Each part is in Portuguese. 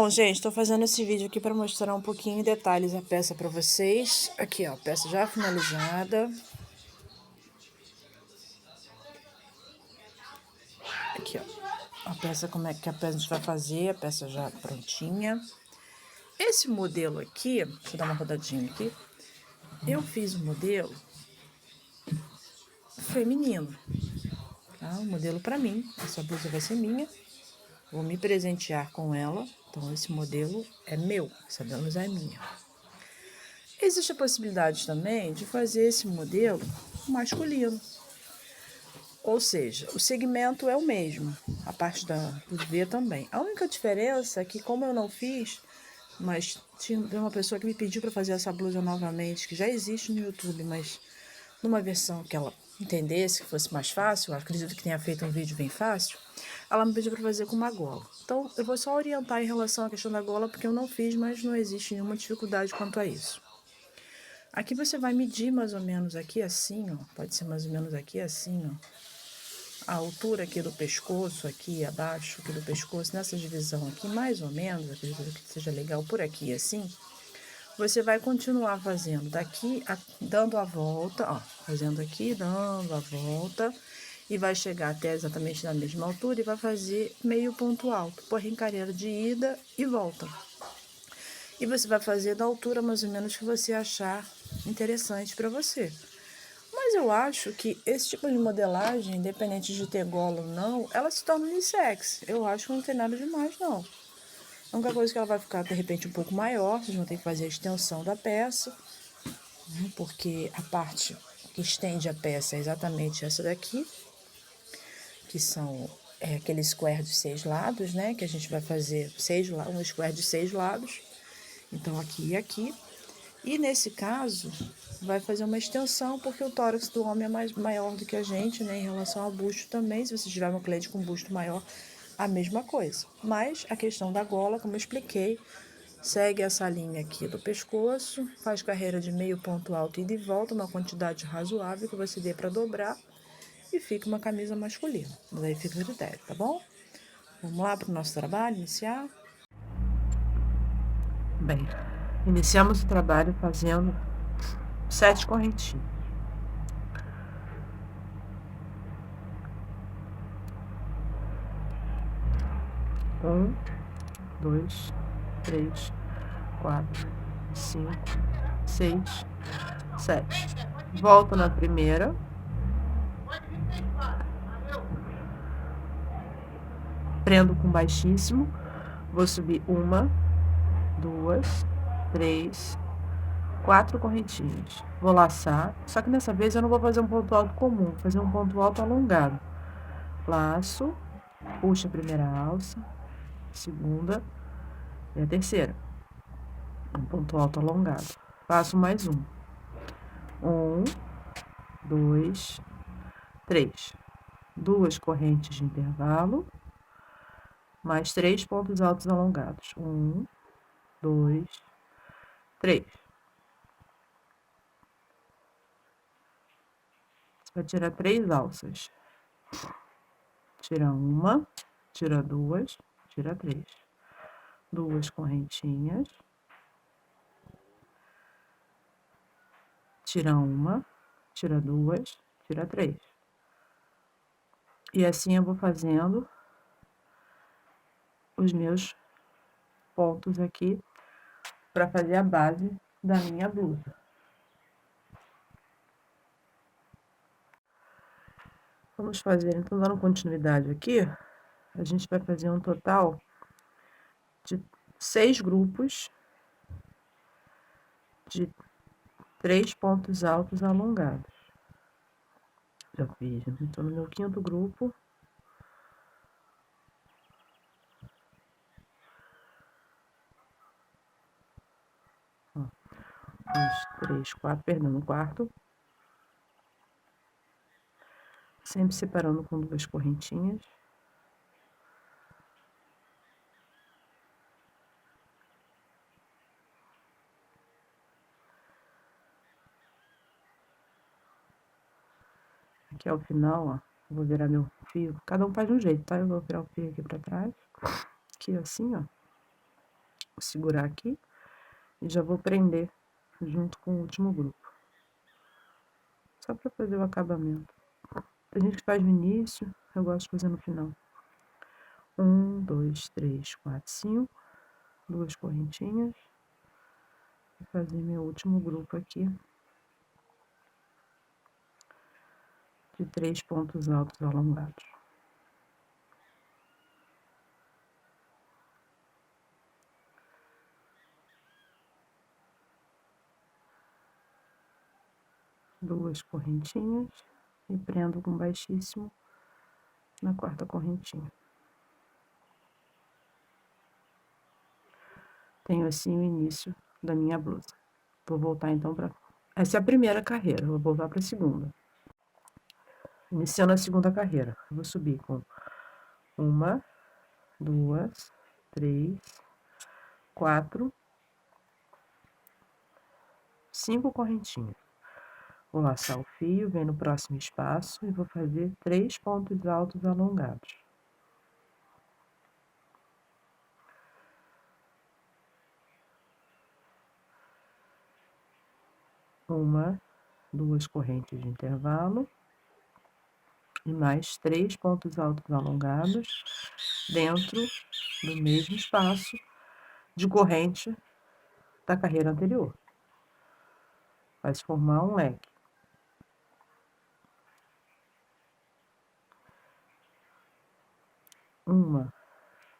Bom, gente, tô fazendo esse vídeo aqui para mostrar um pouquinho em detalhes a peça para vocês. Aqui, ó, peça já finalizada. Aqui, ó, a peça, como é que a peça a gente vai fazer, a peça já prontinha. Esse modelo aqui, deixa eu dar uma rodadinha aqui. Eu fiz o modelo feminino, tá? O modelo para mim, essa blusa vai ser minha. Vou me presentear com ela, então esse modelo é meu, essa blusa é minha. Existe a possibilidade também de fazer esse modelo masculino. Ou seja, o segmento é o mesmo, a parte do V também. A única diferença é que, como eu não fiz, mas tinha uma pessoa que me pediu para fazer essa blusa novamente, que já existe no YouTube, mas numa versão que ela entendesse, que fosse mais fácil, eu acredito que tenha feito um vídeo bem fácil, ela me pediu para fazer com uma gola. Então, eu vou só orientar em relação à questão da gola, porque eu não fiz, mas não existe nenhuma dificuldade quanto a isso. Aqui você vai medir mais ou menos aqui assim, ó, pode ser mais ou menos aqui assim, ó. A altura aqui do pescoço, aqui abaixo aqui do pescoço, nessa divisão aqui, mais ou menos, acredito que seja legal por aqui, assim, você vai continuar fazendo daqui, dando a volta, ó, fazendo aqui, dando a volta, e vai chegar até exatamente na mesma altura e vai fazer meio ponto alto, porém carreira de ida e volta. E você vai fazer da altura mais ou menos que você achar interessante para você. Mas eu acho que esse tipo de modelagem, independente de ter gola ou não, ela se torna unissex. Eu acho que não tem nada demais, não. A única coisa que ela vai ficar, de repente, um pouco maior, vocês vão ter que fazer a extensão da peça, né? Porque a parte que estende a peça é exatamente essa daqui, que são aquele square de 6 lados, né? Que a gente vai fazer um square de 6 lados. Então, aqui e aqui. E nesse caso, vai fazer uma extensão, porque o tórax do homem é maior do que a gente, né? Em relação ao busto também, se você tiver uma cliente com busto maior, a mesma coisa. Mas a questão da gola, como eu expliquei, segue essa linha aqui do pescoço, faz carreira de meio ponto alto e de volta, uma quantidade razoável que você dê para dobrar, e fica uma camisa masculina. Mas aí fica a critério, tá bom? Vamos lá para o nosso trabalho, iniciar? Bem, iniciamos o trabalho fazendo 7 correntinhas. 1, 2, 3, 4, 5, 6, 7. Volto na primeira. Prendo com baixíssimo. Vou subir 1, 2, 3, 4 correntinhas. Vou laçar, só que dessa vez eu não vou fazer um ponto alto comum, vou fazer um ponto alto alongado. Laço, puxo a primeira alça, segunda e a terceira. Um ponto alto alongado. Faço mais um. 1, 2, 3. 2 correntes de intervalo, mais 3 pontos altos alongados. 1, 2, 3. Você vai tirar 3 alças. Tira 1, tira 2, tira 3. 2 correntinhas. Tira 1, tira 2, tira 3. E assim eu vou fazendo os meus pontos aqui para fazer a base da minha blusa. Vamos fazer, então, dando continuidade aqui, a gente vai fazer um total de 6 grupos de 3 pontos altos alongados. Já fiz, estou no meu 5º grupo. Ó, 1, 2, 3, 4, perdão, no 4º. Sempre separando com 2 correntinhas. Aqui ao final, ó, vou virar meu fio. Cada um faz de um jeito, tá? Eu vou virar o fio aqui pra trás. Aqui assim, ó. Vou segurar aqui e já vou prender junto com o último grupo. Só para fazer o acabamento. Tem gente que faz no início, eu gosto de fazer no final. 1, 2, 3, 4, 5. 2 correntinhas. Vou fazer meu último grupo aqui. De 3 pontos altos alongados. Duas correntinhas e prendo com baixíssimo na quarta correntinha. Tenho assim o início da minha blusa. Vou voltar então para... Essa é a primeira carreira, vou voltar para a segunda. Iniciando a segunda carreira, eu vou subir com 1, 2, 3, 4, 5 correntinhas. Vou laçar o fio, venho no próximo espaço e vou fazer 3 pontos altos alongados. 1, 2 correntes de intervalo e mais 3 pontos altos alongados dentro do mesmo espaço de corrente da carreira anterior. Vai se formar um leque. Uma,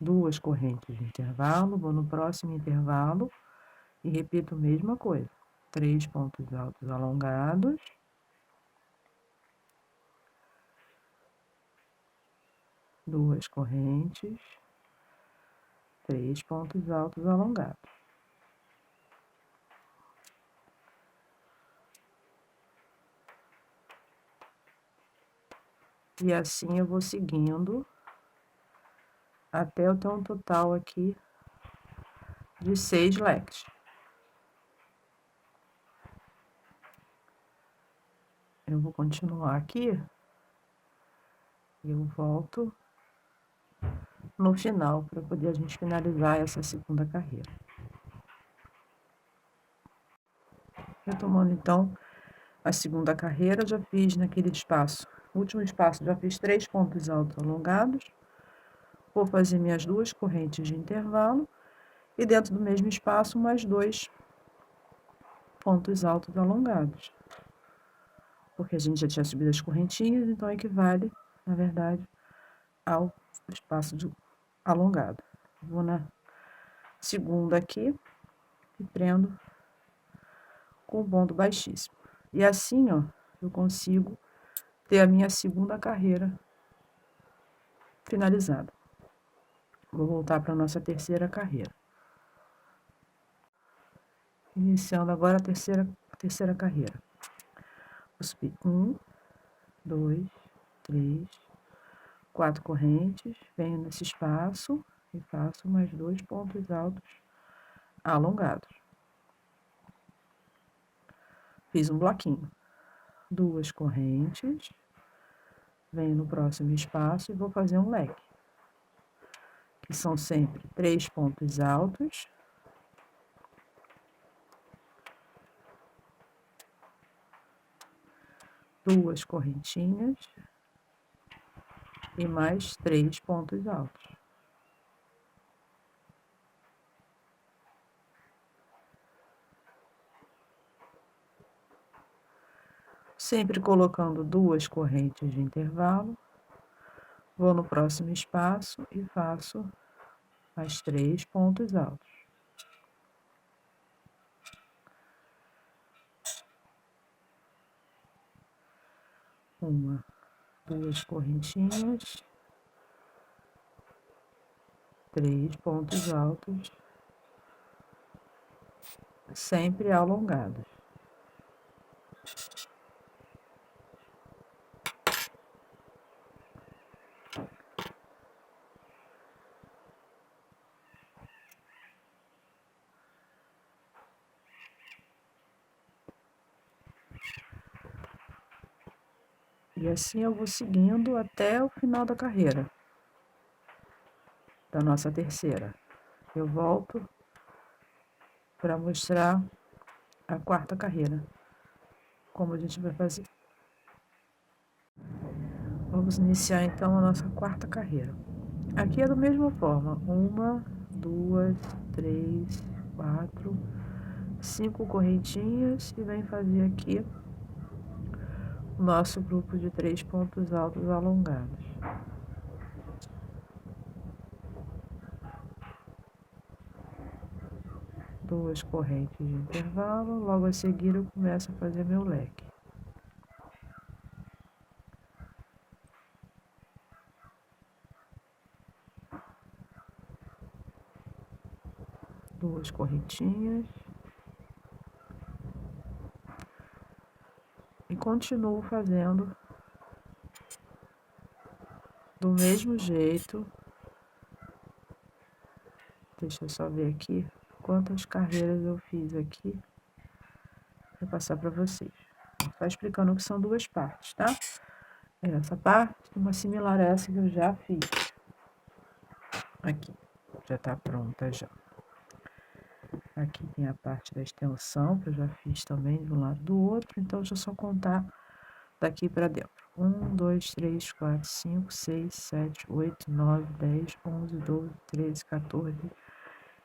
2 correntes de intervalo, vou no próximo intervalo e repito a mesma coisa. 3 pontos altos alongados. Duas correntes, 3 pontos altos alongados. E assim eu vou seguindo até eu ter um total aqui de 6 leques. Eu vou continuar aqui e eu volto no final para poder a gente finalizar essa segunda carreira. Retomando então a segunda carreira, já fiz naquele espaço, último espaço, já fiz 3 pontos altos alongados. Vou fazer minhas 2 correntes de intervalo e dentro do mesmo espaço mais 2 pontos altos alongados. Porque a gente já tinha subido as correntinhas, então equivale, na verdade, ao espaço alongado. Vou na segunda aqui e prendo com o ponto baixíssimo. E assim, ó, eu consigo ter a minha segunda carreira finalizada. Vou voltar para a nossa terceira carreira. Iniciando agora a terceira carreira. Vou subir 1, 2, 3, 4 correntes, venho nesse espaço e faço mais 2 pontos altos alongados. Fiz um bloquinho. 2 correntes, venho no próximo espaço e vou fazer um leque, que são sempre 3 pontos altos, duas correntinhas e mais 3 pontos altos. Sempre colocando 2 correntes de intervalo, vou no próximo espaço e faço mais 3 pontos altos. Uma, 2 correntinhas, 3 pontos altos, sempre alongados. E assim eu vou seguindo até o final da carreira, da nossa terceira. Eu volto para mostrar a quarta carreira, como a gente vai fazer. Vamos iniciar então a nossa quarta carreira. Aqui é da mesma forma, 1, 2, 3, 4, 5 correntinhas e vem fazer aqui o nosso grupo de 3 pontos altos alongados. Duas correntes de intervalo, logo a seguir eu começo a fazer meu leque. Duas correntinhas. E continuo fazendo do mesmo jeito. Deixa eu só ver aqui quantas carreiras eu fiz aqui para passar para vocês. Tá explicando que são duas partes, tá? Essa parte, uma similar a essa que eu já fiz. Aqui, já tá pronta já. Aqui tem a parte da extensão, que eu já fiz também de um lado do outro. Então, deixa eu só contar daqui para dentro. 1, 2, 3, 4, 5, 6, 7, 8, 9, 10, 11, 12, 13, 14,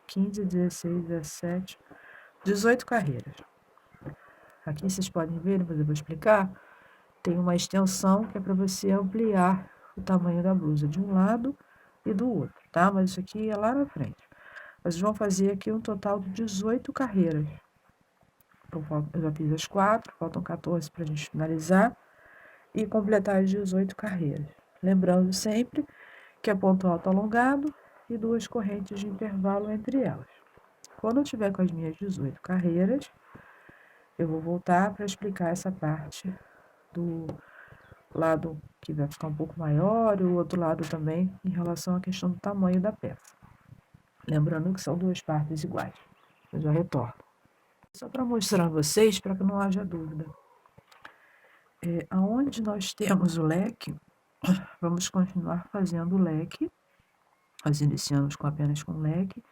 15, 16, 17, 18 carreiras. Aqui vocês podem ver, depois eu vou explicar, tem uma extensão que é para você ampliar o tamanho da blusa de um lado e do outro, tá? Mas isso aqui é lá na frente. Vocês vão fazer aqui um total de 18 carreiras. Então, eu já fiz as 4, faltam 14 para a gente finalizar e completar as 18 carreiras. Lembrando sempre que é ponto alto alongado e 2 correntes de intervalo entre elas. Quando eu tiver com as minhas 18 carreiras, eu vou voltar para explicar essa parte do lado que vai ficar um pouco maior e o outro lado também em relação à questão do tamanho da peça. Lembrando que são duas partes iguais. Eu já retorno. Só para mostrar a vocês, para que não haja dúvida. Aonde nós temos o leque, vamos continuar fazendo o leque. Nós iniciamos apenas com leque,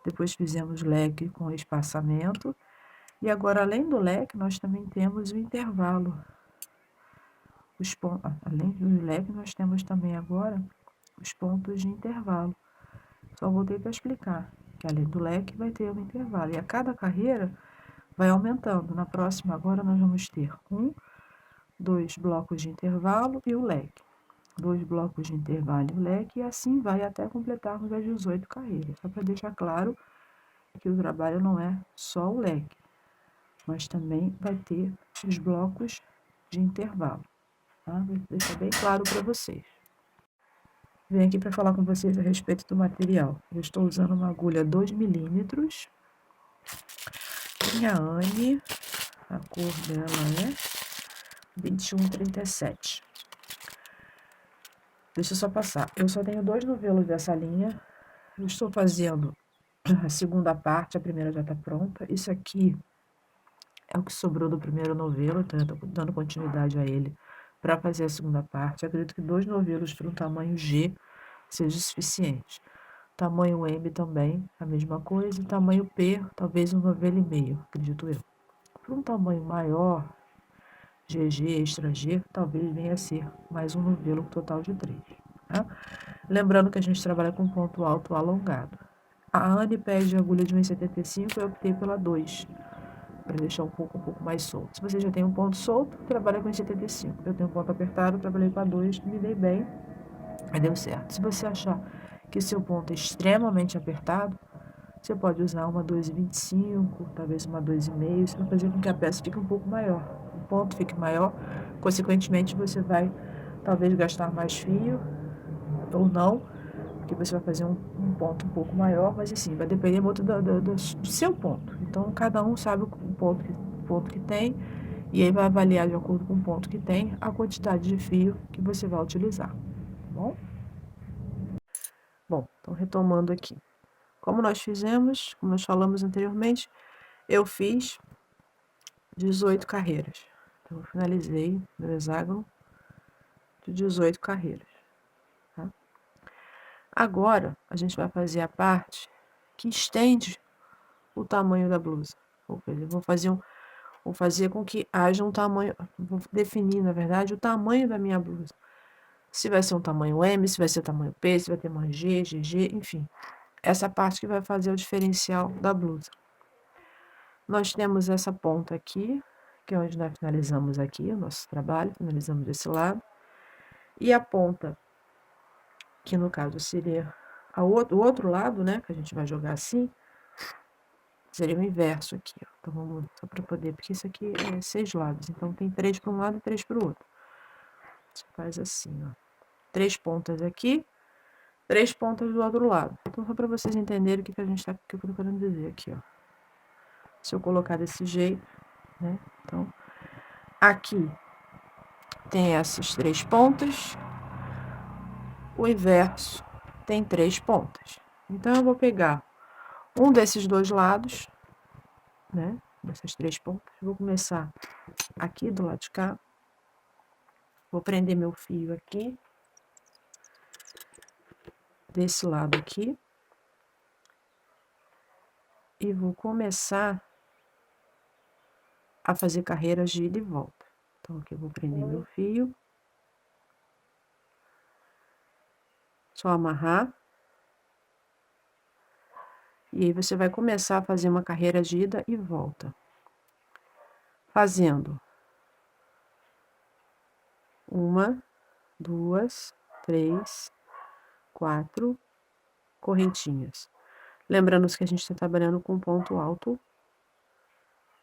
depois fizemos leque com espaçamento, e agora, além do leque, nós também temos o intervalo. Além do leque, nós temos também agora os pontos de intervalo. Só voltei para explicar que além do leque vai ter um intervalo. E a cada carreira vai aumentando. Na próxima agora nós vamos ter 2 blocos de intervalo e o leque. 2 blocos de intervalo e o leque. E assim vai até completarmos as 18 carreiras. Só para deixar claro que o trabalho não é só o leque, mas também vai ter os blocos de intervalo. Tá? Vou deixar bem claro para vocês. Venho aqui para falar com vocês a respeito do material. Eu estou usando uma agulha 2 milímetros. Minha Anne, a cor dela é 2137. Deixa eu só passar. Eu só tenho 2 novelos dessa linha. Eu estou fazendo a segunda parte, a primeira já está pronta. Isso aqui é o que sobrou do primeiro novelo, então eu estou dando continuidade a ele para fazer a segunda parte. Eu acredito que 2 novelos para um tamanho G seja suficiente. Tamanho M também, a mesma coisa. Tamanho P, talvez um novelo e meio, acredito eu. Para um tamanho maior, GG, extra G, talvez venha a ser mais um novelo total de 3. Tá? Lembrando que a gente trabalha com ponto alto alongado. A Anne pede agulha de 1,75, eu optei pela 2, para deixar um pouco mais solto. Se você já tem um ponto solto, trabalha com 1,75. Eu tenho um ponto apertado, trabalhei com a 2, me dei bem, mas deu certo. Se você achar que seu ponto é extremamente apertado, você pode usar uma 2,25, talvez uma 2,5, isso vai fazer com que a peça fique um pouco maior. O ponto fique maior, consequentemente você vai talvez gastar mais fio ou não, porque você vai fazer um ponto um pouco maior, mas assim, vai depender muito do seu ponto. Então, cada um sabe o ponto que tem, e aí vai avaliar de acordo com o ponto que tem, a quantidade de fio que você vai utilizar, tá bom? Bom, então retomando aqui. Como nós falamos anteriormente, eu fiz 18 carreiras. Então, eu finalizei meu hexágono de 18 carreiras. Tá? Agora, a gente vai fazer a parte que estende o tamanho da blusa. Vou fazer com que haja um tamanho, vou definir, na verdade, o tamanho da minha blusa. Se vai ser um tamanho M, se vai ser tamanho P, se vai ter tamanho G, GG, enfim. Essa parte que vai fazer o diferencial da blusa. Nós temos essa ponta aqui, que é onde nós finalizamos aqui o nosso trabalho, finalizamos desse lado. E a ponta, que no caso seria o outro lado, né, que a gente vai jogar assim, seria o inverso aqui, ó. Então, vamos, só para poder, porque isso aqui é 6 lados, então tem 3 para um lado e 3 para o outro. Você faz assim, ó. 3 pontas aqui, 3 pontas do outro lado. Então, só para vocês entenderem o que a gente tá, que eu tô querendo dizer aqui, ó. Se eu colocar desse jeito, né? Então, aqui tem essas 3 pontas, o inverso tem 3 pontas. Então, eu vou pegar um desses dois lados, né? Dessas 3 pontas, vou começar aqui do lado de cá, vou prender meu fio aqui, desse lado aqui, e vou começar a fazer carreiras de ida e volta. Então, aqui eu vou prender meu fio, só amarrar, e aí você vai começar a fazer uma carreira de ida e volta, fazendo 1, 2, 3, 4 correntinhas. Lembrando que a gente está trabalhando com ponto alto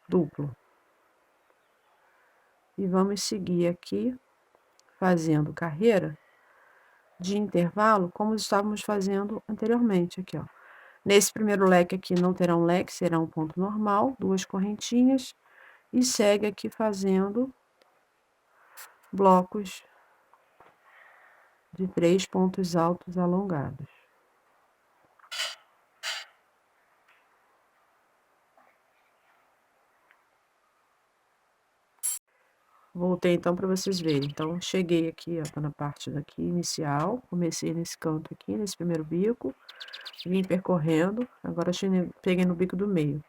duplo. E vamos seguir aqui, fazendo carreira de intervalo, como estávamos fazendo anteriormente, aqui, ó. Nesse primeiro leque aqui não terá um leque, será um ponto normal, 2 correntinhas, e segue aqui fazendo blocos de 3 pontos altos alongados. Voltei então para vocês verem. Então, cheguei aqui, ó, tá na parte daqui inicial, comecei nesse canto aqui, nesse primeiro bico, vim percorrendo, agora peguei no bico do meio.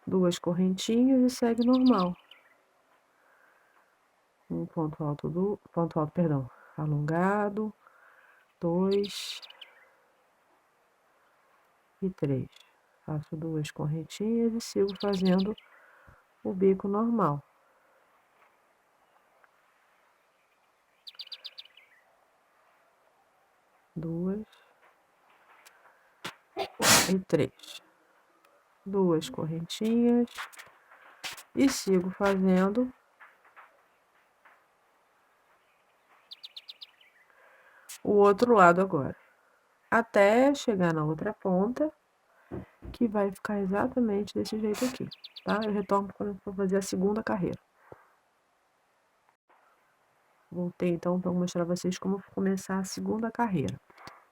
2 correntinhas e segue normal. Um ponto alto, perdão, alongado, 2 e 3. Faço 2 correntinhas e sigo fazendo o bico normal. 2 e 3. 2 correntinhas e sigo fazendo o outro lado agora, até chegar na outra ponta, que vai ficar exatamente desse jeito aqui, tá? Eu retorno quando eu for fazer a segunda carreira. Voltei então para mostrar a vocês como começar a segunda carreira.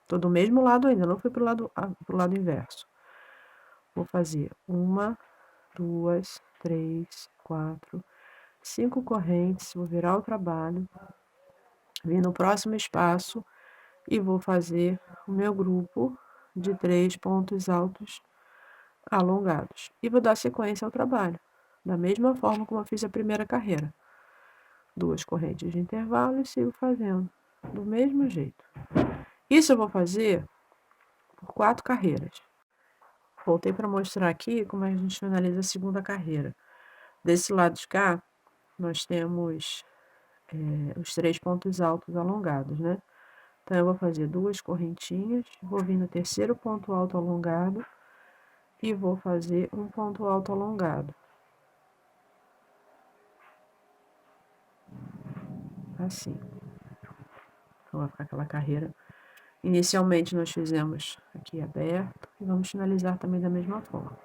Tô do mesmo lado ainda, não fui pro lado inverso. Vou fazer 1, 2, 3, 4, 5 correntes, vou virar o trabalho, vir no próximo espaço e vou fazer o meu grupo de 3 pontos altos alongados. E vou dar sequência ao trabalho, da mesma forma como eu fiz a primeira carreira. 2 correntes de intervalo e sigo fazendo do mesmo jeito. Isso eu vou fazer por 4 carreiras. Voltei para mostrar aqui como a gente finaliza a segunda carreira. Desse lado de cá, nós temos os 3 pontos altos alongados, né? Então, eu vou fazer 2 correntinhas, vou vir no terceiro ponto alto alongado e vou fazer um ponto alto alongado. Assim. Então, vai ficar aquela carreira. Inicialmente, nós fizemos aqui aberto e vamos finalizar também da mesma forma.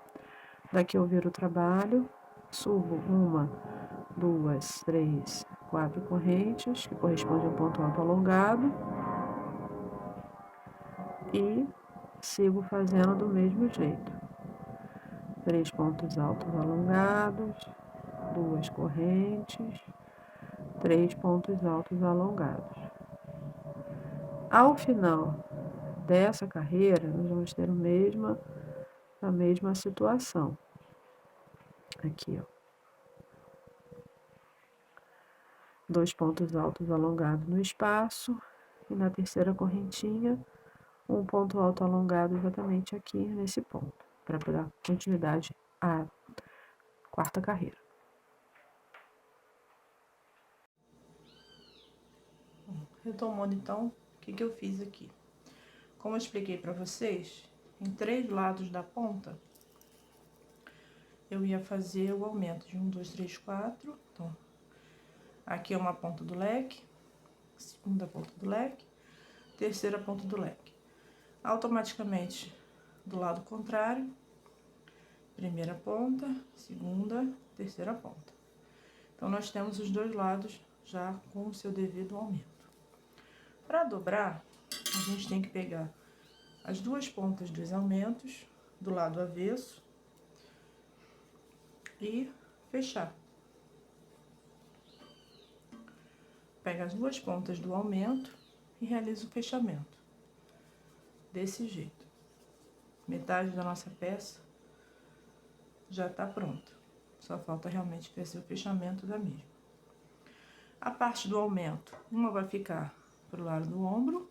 Daqui eu viro o trabalho, subo 1, 2, 3, 4 correntes, que corresponde a um ponto alto alongado, e sigo fazendo do mesmo jeito. 3 pontos altos alongados, 2 correntes, 3 pontos altos alongados. Ao final dessa carreira, nós vamos ter a mesma a mesma situação. Aqui, ó. 2 pontos altos alongados no espaço, e na terceira correntinha, um ponto alto alongado exatamente aqui nesse ponto, para dar continuidade à quarta carreira. Retomando então, o que eu fiz aqui? Como eu expliquei para vocês, em 3 lados da ponta, eu ia fazer o aumento de 1, 2, 3, 4. Então, aqui é uma ponta do leque, segunda ponta do leque, terceira ponta do leque. Automaticamente, do lado contrário, primeira ponta, segunda, terceira ponta. Então, nós temos os 2 lados já com o seu devido aumento. Para dobrar, a gente tem que pegar as 2 pontas dos aumentos do lado avesso e fechar. Pega as 2 pontas do aumento e realiza o fechamento. Desse jeito. Metade da nossa peça já está pronta. Só falta realmente fazer o fechamento da mesma. A parte do aumento, uma vai ficar pro lado do ombro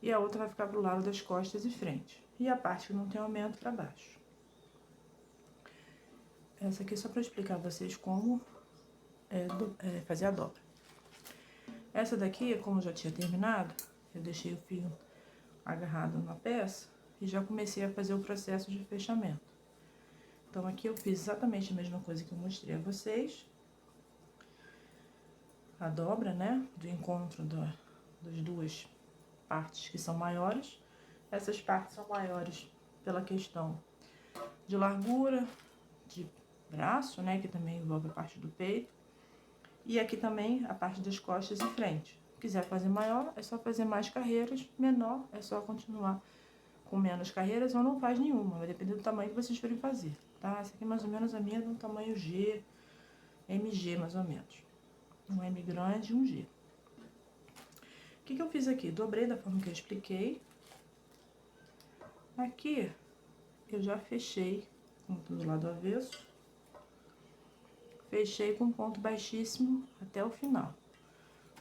e a outra vai ficar pro lado das costas e frente. E a parte que não tem aumento para baixo. Essa aqui é só para explicar a vocês como fazer a dobra. Essa daqui, como eu já tinha terminado, eu deixei o fio agarrado na peça e já comecei a fazer o processo de fechamento. Então, aqui eu fiz exatamente a mesma coisa que eu mostrei a vocês. A dobra, né, do encontro das 2 partes que são maiores. Essas partes são maiores pela questão de largura, de braço, né, que também envolve a parte do peito. E aqui também a parte das costas e frente. Se quiser fazer maior, é só fazer mais carreiras. Menor, é só continuar com menos carreiras ou não faz nenhuma. Vai depender do tamanho que vocês forem fazer, tá? Essa aqui mais ou menos a minha é de um tamanho G, MG mais ou menos. Um M grande e um G. O que eu fiz aqui? Dobrei da forma que eu expliquei. Aqui eu já fechei do lado avesso. Fechei com ponto baixíssimo até o final.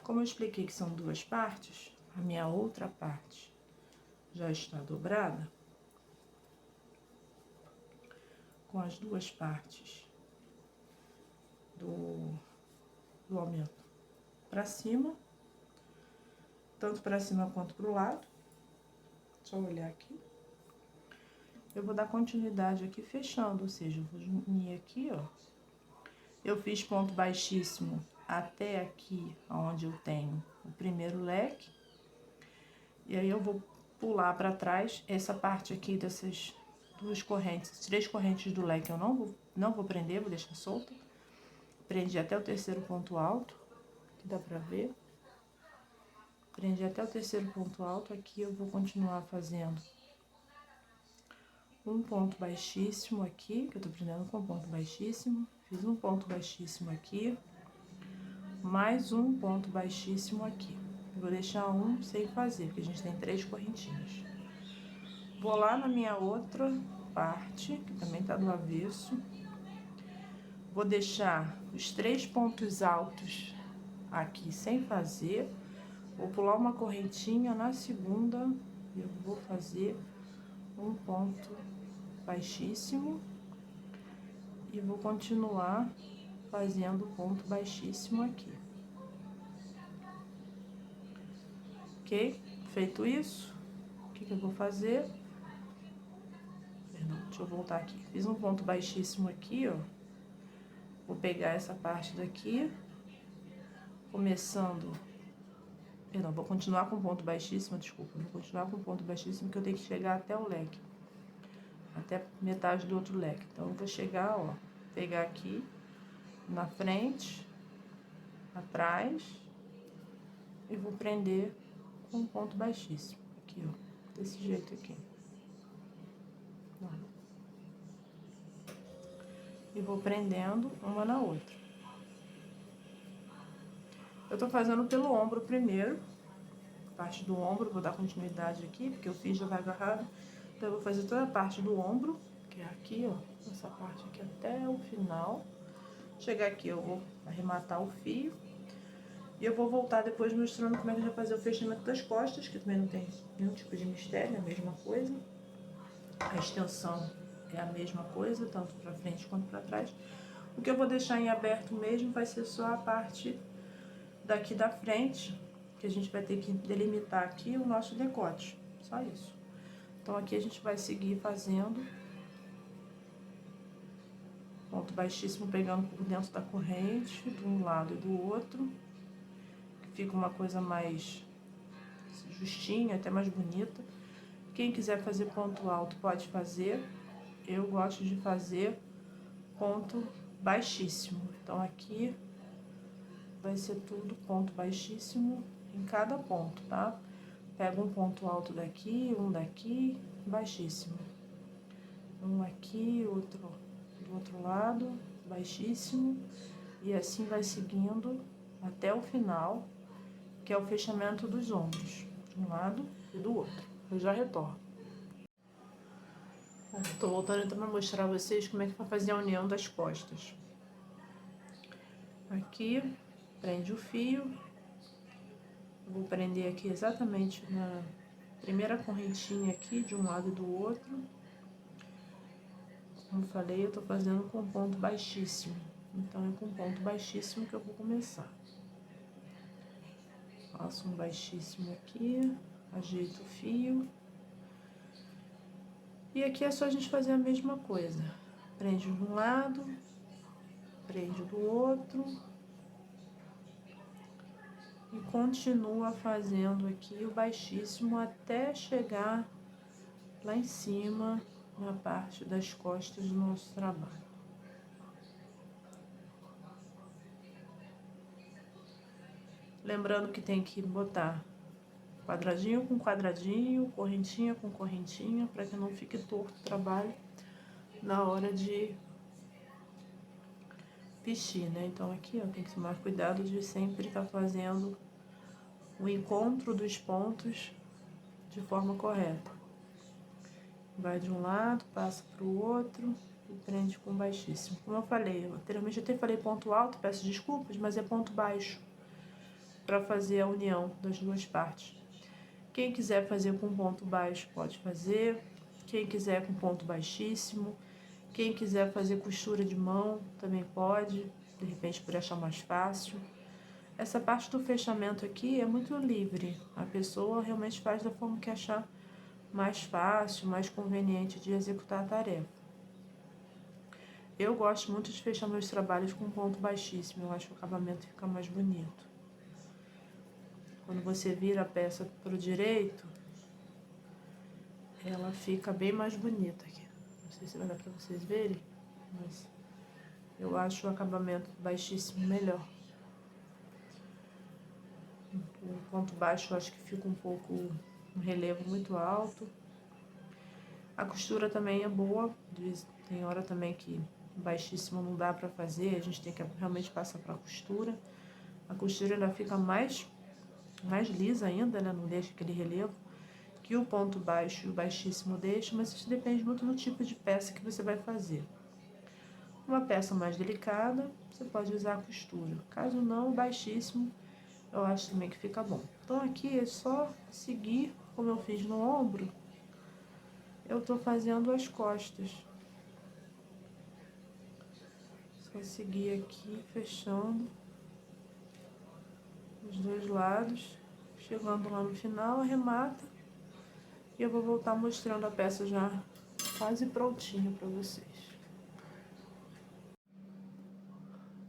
Como eu expliquei que são 2 partes, a minha outra parte já está dobrada. Com as 2 partes do aumento para cima, tanto para cima quanto para o lado. Só olhar aqui. Eu vou dar continuidade aqui fechando, ou seja, eu vou unir aqui, ó. Eu fiz ponto baixíssimo até aqui, onde eu tenho o primeiro leque. E aí eu vou pular para trás essa parte aqui dessas 2 correntes, 3 correntes do leque eu não vou prender, vou deixar solta. Prendi até o terceiro ponto alto, que dá pra ver. Prendi até o terceiro ponto alto, aqui eu vou continuar fazendo um ponto baixíssimo aqui, que eu tô prendendo com ponto baixíssimo. Fiz um ponto baixíssimo aqui, mais um ponto baixíssimo aqui. Eu vou deixar um sem fazer, porque a gente tem 3 correntinhas. Vou lá na minha outra parte, que também tá do avesso. Vou deixar os 3 pontos altos aqui sem fazer. Vou pular uma correntinha na segunda, eu vou fazer um ponto baixíssimo e vou continuar fazendo ponto baixíssimo aqui. Ok? Feito isso, o que eu vou fazer? Perdão, deixa eu voltar aqui. Fiz um ponto baixíssimo aqui, ó. Vou pegar essa parte daqui, começando... Perdão, vou continuar com ponto baixíssimo, desculpa. Vou continuar com ponto baixíssimo, que eu tenho que chegar até o leque. Até metade do outro leque. Então, eu vou chegar, ó, pegar aqui na frente, atrás, e vou prender com um ponto baixíssimo. Aqui, ó, desse jeito aqui. Ó. E vou prendendo uma na outra. Eu tô fazendo pelo ombro primeiro, parte do ombro, vou dar continuidade aqui, porque o fio já vai agarrado. Então, eu vou fazer toda a parte do ombro, que é aqui, ó, essa parte aqui até o final. Chegar aqui, eu vou arrematar o fio. E eu vou voltar depois mostrando como é que a gente vai fazer o fechamento das costas, que também não tem nenhum tipo de mistério, é a mesma coisa. A extensão é a mesma coisa, tanto pra frente quanto pra trás. O que eu vou deixar em aberto mesmo vai ser só a parte daqui da frente, que a gente vai ter que delimitar aqui o nosso decote, só isso. Então, aqui a gente vai seguir fazendo ponto baixíssimo, pegando por dentro da corrente, de um lado e do outro. Fica uma coisa mais justinha, até mais bonita. Quem quiser fazer ponto alto pode fazer. Eu gosto de fazer ponto baixíssimo. Então, aqui vai ser tudo ponto baixíssimo em cada ponto, tá? Pega um ponto alto daqui, baixíssimo. Um aqui, outro do outro lado, baixíssimo. E assim vai seguindo até o final, que é o fechamento dos ombros, de um lado e do outro. Eu já retorno. Tô voltando então para mostrar a vocês como é que vai fazer a união das costas. Aqui, prende o fio. Vou prender aqui exatamente na primeira correntinha aqui, de um lado e do outro. Como falei, eu tô fazendo com ponto baixíssimo. Então, é com ponto baixíssimo que eu vou começar. Faço um baixíssimo aqui, ajeito o fio. E aqui é só a gente fazer a mesma coisa. Prende de um lado, prende do outro. E continua fazendo aqui o baixíssimo até chegar lá em cima, na parte das costas do nosso trabalho. Lembrando que tem que botar quadradinho com quadradinho, correntinha com correntinha, para que não fique torto o trabalho na hora de vestir, né? Então aqui, ó, tem que tomar cuidado de sempre estar fazendo o encontro dos pontos de forma correta. Vai de um lado, passa para o outro e prende com baixíssimo. Como eu falei, anteriormente eu até falei ponto alto, peço desculpas, mas é ponto baixo, para fazer a união das duas partes. Quem quiser fazer com ponto baixo pode fazer, quem quiser com ponto baixíssimo, quem quiser fazer costura de mão também pode, de repente por achar mais fácil. Essa parte do fechamento aqui é muito livre, a pessoa realmente faz da forma que achar mais fácil, mais conveniente de executar a tarefa. Eu gosto muito de fechar meus trabalhos com ponto baixíssimo, eu acho que o acabamento fica mais bonito. Quando você vira a peça para o direito, ela fica bem mais bonita aqui. Não sei se vai dar para vocês verem, mas eu acho o acabamento baixíssimo melhor. O ponto baixo eu acho que fica um pouco, um relevo muito alto. A costura também é boa, tem hora também que baixíssimo não dá para fazer, a gente tem que realmente passar para a costura. A costura ainda fica mais lisa ainda, né? Não deixa aquele relevo que o ponto baixo e o baixíssimo deixa, mas isso depende muito do tipo de peça que você vai fazer. Uma peça mais delicada, você pode usar a costura. Caso não, o baixíssimo, eu acho também que fica bom. Então, aqui é só seguir como eu fiz no ombro, eu tô fazendo as costas. Só seguir aqui, fechando os dois lados. Chegando lá no final, arremata. E eu vou voltar mostrando a peça já quase prontinha pra vocês.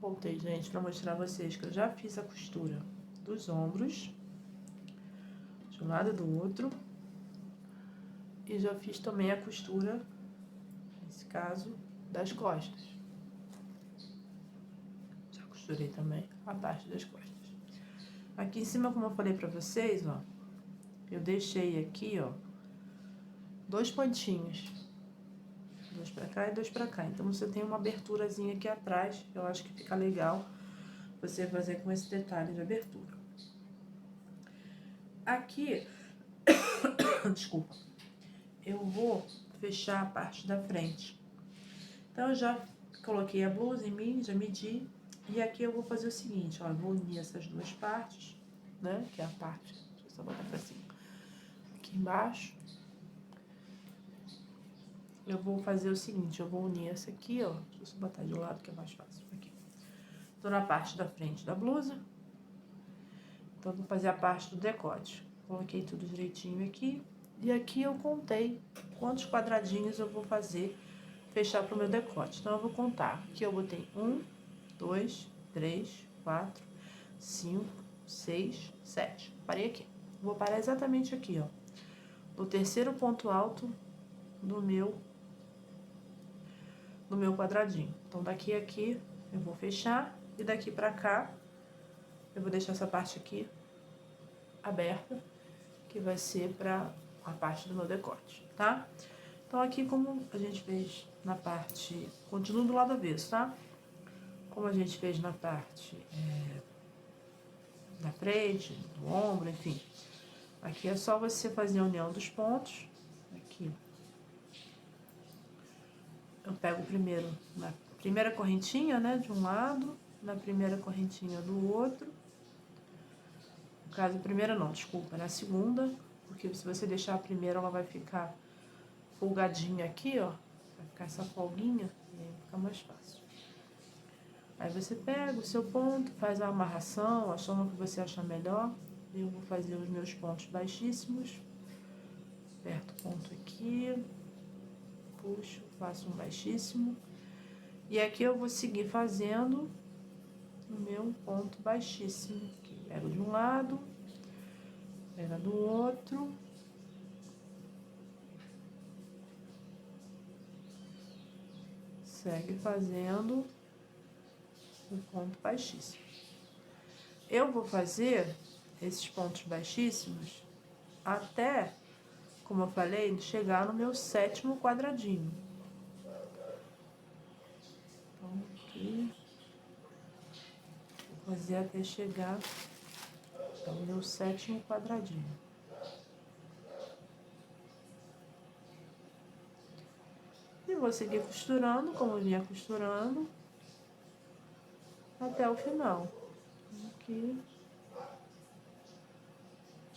Voltei, gente, pra mostrar a vocês que eu já fiz a costura dos ombros, de um lado e do outro. E já fiz também a costura, nesse caso, das costas. Já costurei também a parte das costas. Aqui em cima, como eu falei pra vocês, ó, eu deixei aqui, ó, 2 pontinhos. 2 pra cá e 2 pra cá. Então, você tem uma aberturazinha aqui atrás, eu acho que fica legal você fazer com esse detalhe de abertura. Aqui, desculpa, eu vou fechar a parte da frente. Então, eu já coloquei a blusa em mim, já medi. E aqui eu vou fazer o seguinte, ó, eu vou unir essas duas partes, né? Que é a parte, deixa eu só botar pra cima. Aqui embaixo. Eu vou fazer o seguinte, eu vou unir essa aqui, ó. Deixa eu só botar de um lado que é mais fácil. Aqui. Tô na parte da frente da blusa. Então, eu vou fazer a parte do decote. Coloquei tudo direitinho aqui. E aqui eu contei quantos quadradinhos eu vou fazer fechar pro meu decote. Então, eu vou contar. Aqui eu botei 1, 2, 3, 4, 5, 6, 7. Parei aqui. Vou parar exatamente aqui, ó. No terceiro ponto alto do meu quadradinho. Então, daqui a aqui eu vou fechar. E daqui pra cá, eu vou deixar essa parte aqui aberta, que vai ser pra a parte do meu decote, tá? Então, aqui como a gente fez na parte... Continua do lado avesso, tá? Como a gente fez na parte da frente, do ombro, enfim. Aqui é só você fazer a união dos pontos. Aqui. Eu pego primeiro na primeira correntinha, né, de um lado, na primeira correntinha do outro. No caso, a primeira não, desculpa, na segunda, porque se você deixar a primeira, ela vai ficar folgadinha aqui, ó. Vai ficar essa folguinha e aí fica mais fácil. Aí você pega o seu ponto, faz a amarração, a soma que você achar melhor. Eu vou fazer os meus pontos baixíssimos. Aperto o ponto aqui, puxo, faço um baixíssimo. E aqui eu vou seguir fazendo o meu ponto baixíssimo. Aqui, pego de um lado, pego do outro. Segue fazendo o ponto baixíssimo. Eu vou fazer esses pontos baixíssimos até, como eu falei, chegar no meu 7º quadradinho. Então, aqui, vou fazer até chegar ao meu 7º quadradinho. E vou seguir costurando, como eu vinha costurando, até o final. Aqui.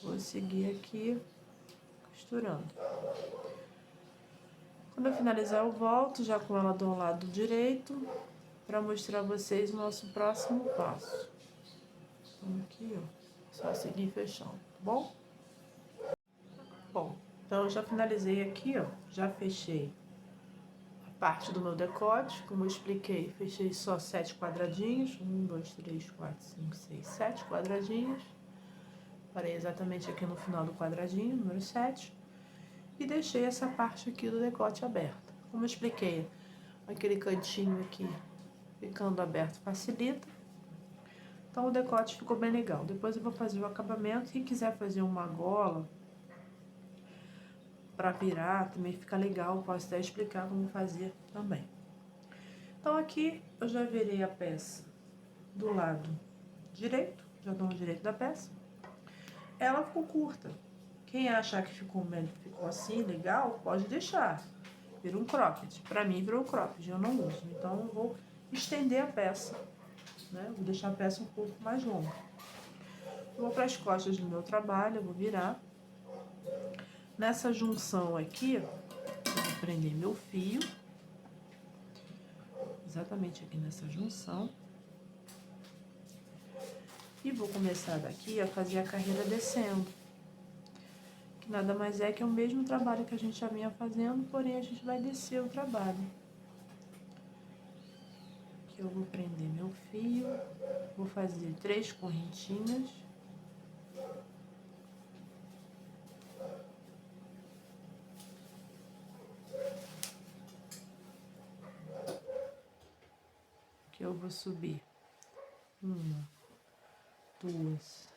Vou seguir aqui, costurando. Quando eu finalizar, eu volto já com ela do lado direito, para mostrar a vocês o nosso próximo passo. Então, aqui, ó, só seguir fechando, tá bom? Bom, então eu já finalizei aqui, ó, já fechei a parte do meu decote, como eu expliquei, fechei só 7 quadradinhos, 1, 2, 3, 4, 5, 6, 7 quadradinhos. Parei exatamente aqui no final do quadradinho, número 7. E deixei essa parte aqui do decote aberta. Como eu expliquei, aquele cantinho aqui ficando aberto facilita. Então, o decote ficou bem legal. Depois eu vou fazer o acabamento. Quem quiser fazer uma gola para virar, também fica legal. Posso até explicar como fazer também. Então, aqui eu já virei a peça do lado direito. Já dou o direito da peça. Ela ficou curta. Quem achar que ficou assim, legal, pode deixar. Vira um cropped. Pra mim, virou cropped. Eu não uso. Então, eu vou estender a peça, né? Vou deixar a peça um pouco mais longa. Eu vou para as costas do meu trabalho, eu vou virar. Nessa junção aqui, eu vou prender meu fio. Exatamente aqui nessa junção. E vou começar daqui a fazer a carreira descendo. Que nada mais é que é o mesmo trabalho que a gente já vinha fazendo, porém a gente vai descer o trabalho. Aqui eu vou prender meu fio, vou fazer 3 correntinhas. Que eu vou subir 1, 2,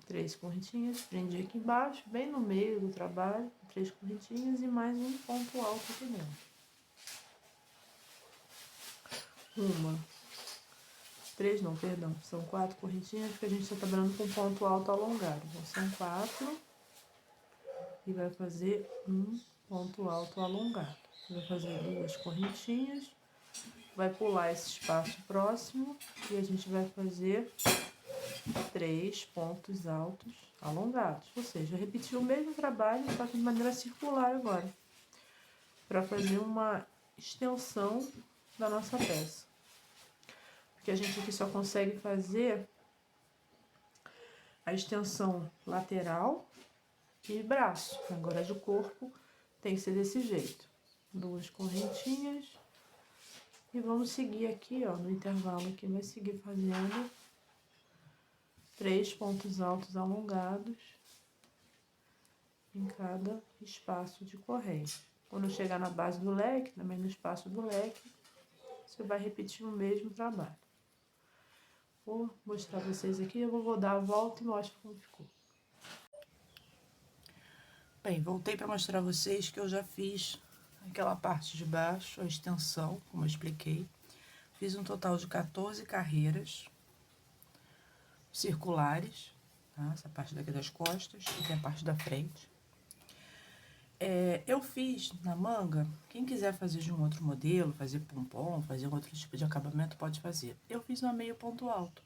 3 correntinhas, prendi aqui embaixo, bem no meio do trabalho, 3 correntinhas e mais um ponto alto aqui dentro. 1, 3 não, perdão, são 4 correntinhas porque a gente está trabalhando com ponto alto alongado. Então, são 4 e vai fazer um ponto alto alongado. Vai fazer 2 correntinhas, vai pular esse espaço próximo e a gente vai fazer 3 pontos altos alongados. Ou seja, repetir o mesmo trabalho, só que de maneira circular agora, para fazer uma extensão da nossa peça. Porque a gente aqui só consegue fazer a extensão lateral e braço. Agora de corpo tem que ser desse jeito. 2 correntinhas. E vamos seguir aqui, ó, no intervalo aqui, vai seguir fazendo 3 pontos altos alongados em cada espaço de correia. Quando chegar na base do leque, também no espaço do leque, você vai repetir o mesmo trabalho. Vou mostrar pra vocês aqui, eu vou dar a volta e mostro como ficou. Bem, voltei para mostrar a vocês que eu já fiz aquela parte de baixo, a extensão, como eu expliquei. Fiz um total de 14 carreiras circulares, tá? Essa parte daqui das costas e tem a parte da frente. Eu fiz na manga, quem quiser fazer de um outro modelo, fazer pompom, fazer um outro tipo de acabamento, pode fazer. Eu fiz uma meio ponto alto.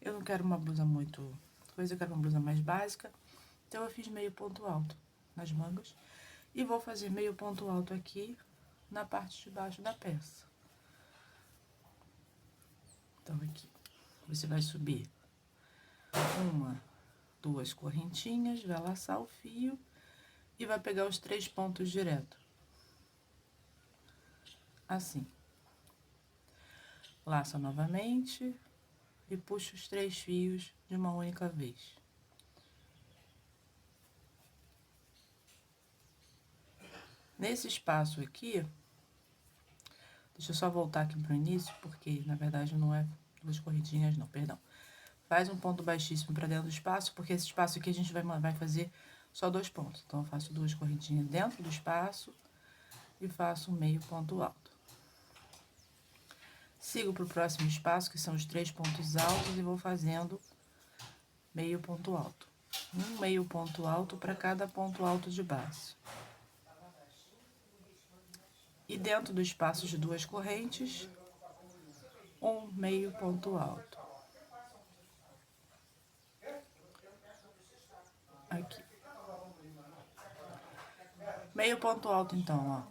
Eu não quero uma blusa muito coisa, eu quero uma blusa mais básica, então eu fiz meio ponto alto nas mangas. E vou fazer meio ponto alto aqui na parte de baixo da peça. Então, aqui, você vai subir 1, 2 correntinhas, vai laçar o fio e vai pegar os 3 pontos direto. Assim. Laça novamente e puxa os 3 fios de uma única vez. Nesse espaço aqui, deixa eu só voltar aqui pro início, porque na verdade não é 2 correntinhas não, perdão. Faz um ponto baixíssimo para dentro do espaço, porque esse espaço aqui a gente vai fazer só 2 pontos. Então, eu faço 2 correntinhas dentro do espaço e faço um meio ponto alto. Sigo para o próximo espaço, que são os 3 pontos altos, e vou fazendo meio ponto alto. Um meio ponto alto para cada ponto alto de base. E dentro do espaço de 2 correntes, um meio ponto alto. Aqui. Meio ponto alto, então, ó.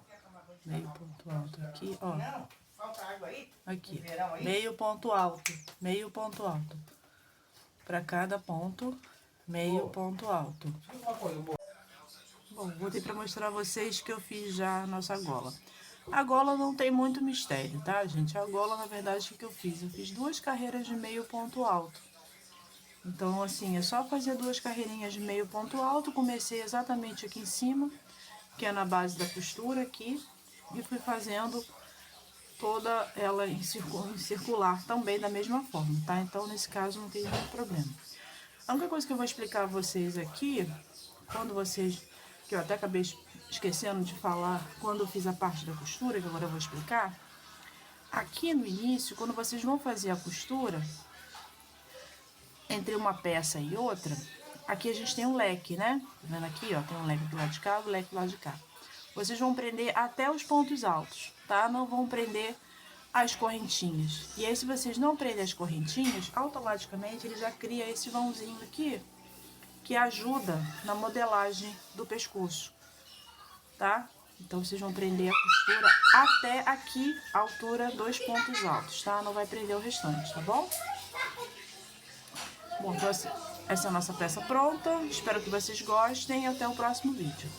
Meio ponto alto aqui, ó. Aqui. Meio ponto alto. Meio ponto alto. Para cada ponto, meio ponto alto. Bom, voltei para mostrar a vocês que eu fiz já a nossa gola. A gola não tem muito mistério, tá, gente? A gola, na verdade, o que eu fiz? Eu fiz 2 carreiras de meio ponto alto. Então, assim, é só fazer 2 carreirinhas de meio ponto alto. Comecei exatamente aqui em cima, que é na base da costura aqui, e fui fazendo toda ela em circular também da mesma forma, tá? Então, nesse caso, não tem nenhum problema. A única coisa que eu vou explicar a vocês aqui, quando vocês, que eu até acabei esquecendo de falar quando eu fiz a parte da costura, que agora eu vou explicar, aqui no início, quando vocês vão fazer a costura, entre uma peça e outra, aqui a gente tem um leque, né? Tá vendo aqui, ó, tem um leque do lado de cá, um leque do lado de cá. Vocês vão prender até os pontos altos, tá? Não vão prender as correntinhas. E aí, se vocês não prendem as correntinhas, automaticamente ele já cria esse vãozinho aqui, que ajuda na modelagem do pescoço, tá? Então, vocês vão prender a costura até aqui, a altura dos pontos altos, tá? Não vai prender o restante, tá bom? Bom, então essa é a nossa peça pronta. Espero que vocês gostem e até o próximo vídeo.